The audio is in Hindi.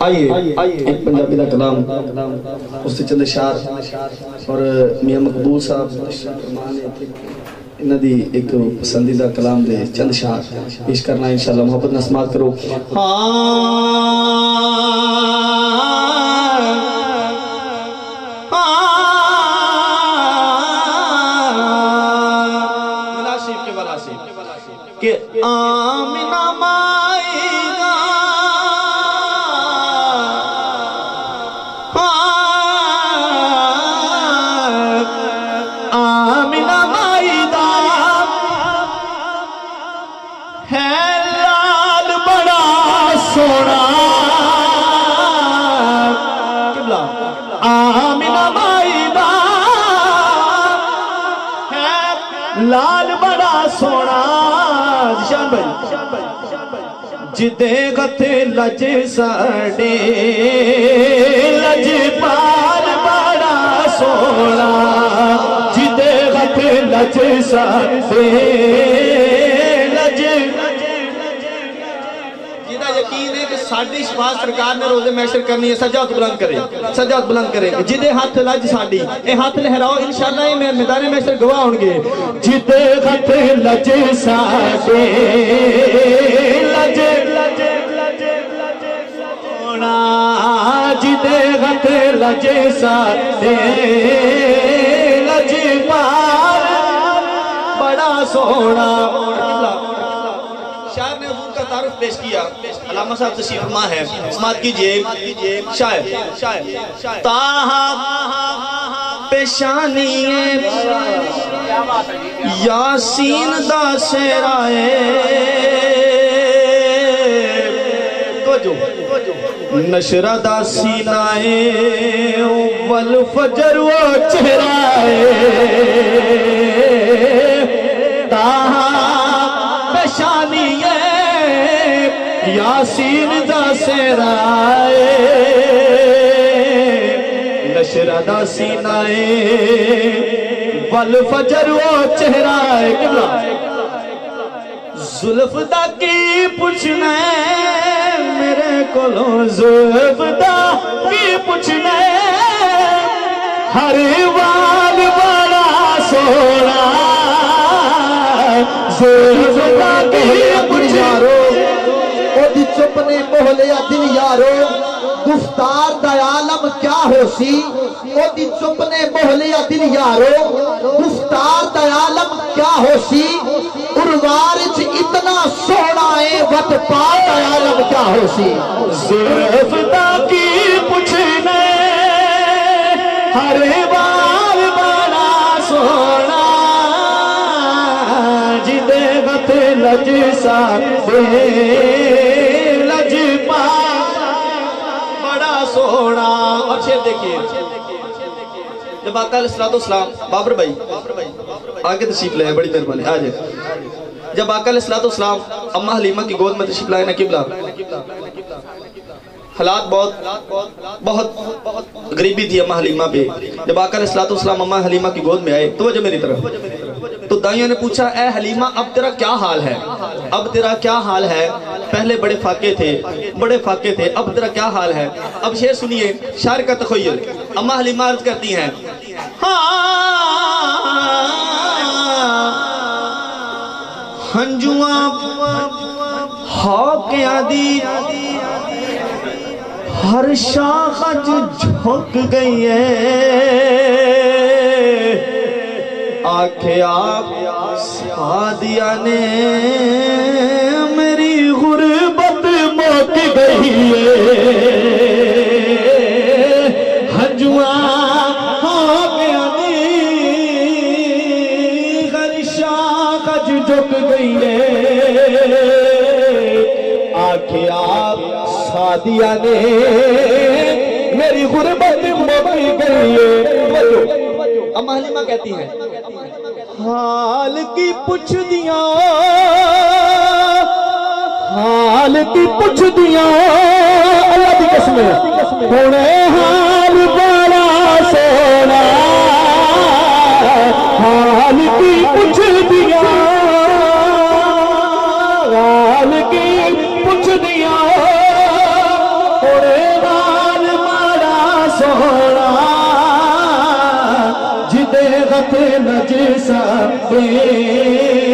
आइए एक पंजाबी का कलाम उससे चंद शार और मियां मकबूल साहब इन्हां दी एक पसंदीदा कलाम दे चंद शार पेश करना इंशाअल्लाह। मोहब्बत नाल समाअत करो। के आमिना माईदा आमिना माईदा है लाल बड़ा सोना। आमिना माईदा है लाल बड़ा सोना। जिदे गथे लज साडे लज पाल बड़ा सोना। जिदे गथे लज साडे लज जिदा यकीन है कि साडी शफाअत सरकार ने रोजे महशर करनी है। सजा हाथ बुलंद करे, सजा हाथ बुलंद करे। जिदे हाथ लज साडी ए हाथ लहराओ इंशाअल्लाह ये मैदान महशर गवाह होंगे। जिदे गथे लज साडे लज सोना। जिदे गथे लज साडे लज पाल बड़ा सोना। शायर ने हुजूर का तारुफ पेश किया। अल्लामा साहब तशरीफ फरमा है, समाअत कीजिए। शायर ताहा पेशानी यासीन दा सेराए नशरा दा सीनाए वल फजर वो चेहराए। ताहा पेशानी यासीन दा सेराए नशरा दा सीनाए वल फजर वो चेहराए। जुल्फ दा की पुछना मेरे कोलो जुल्फ दा की पुछना हर वाल बड़ा सोना। जुल्फ दा की पुछना ओदी चुप ने मोह लिया दिल यारो। गुफ्तार दा आलम क्या होसी ओदी चुप ने मोह लिया दिल यारो। गुफ्तार दा आलम क्या होसी उर्वार च इतना सोना है वत पार दा आलम क्या होसी। सिर्फ दा की पुछने हर बार बड़ा सोना। जिदे गथ लज साडे लज पा बड़ा सोना। और शेर देखिए जब आका अलैहिस्सलाम बाबर भाई आगे तशरीफ लाए, बड़ी मेहरबानी आ जाए। जब आका अलैहिस्सलाम अम्मा हलीमा की गोद में तशरीफ लाए ना किबला हालात बहुत गरीबी थी अम्मा हलीमा पे। जब आका अलैहिस्सलाम अम्मा हलीमा की गोद में आए तो वजह मेरी तरफ तो दाइयों ने पूछा ए हलीमा अब तेरा क्या हाल है, अब तेरा क्या हाल है। पहले बड़े फाके थे अब तेरा क्या हाल है। अब शेर सुनिए शायर का तखय्युल। अम्मा हलीमा अर्ज करती हैं हंजुआ हौकिया दी हर शाख झुक गई है। आखे आप सादिया ने मेरी गुर्बत मुक गई है। हंजुआ हो गया हर शाख झुक गई है। आखे आप सादिया ने मेरी गुर्बत मुक गई है। अम्मा हलीमा कहती है हाल की पुछ दिया अल्लाह की कसम हुणे हाल बड़ा सोना। हाल की पुछ दिया थे नजसा बेलज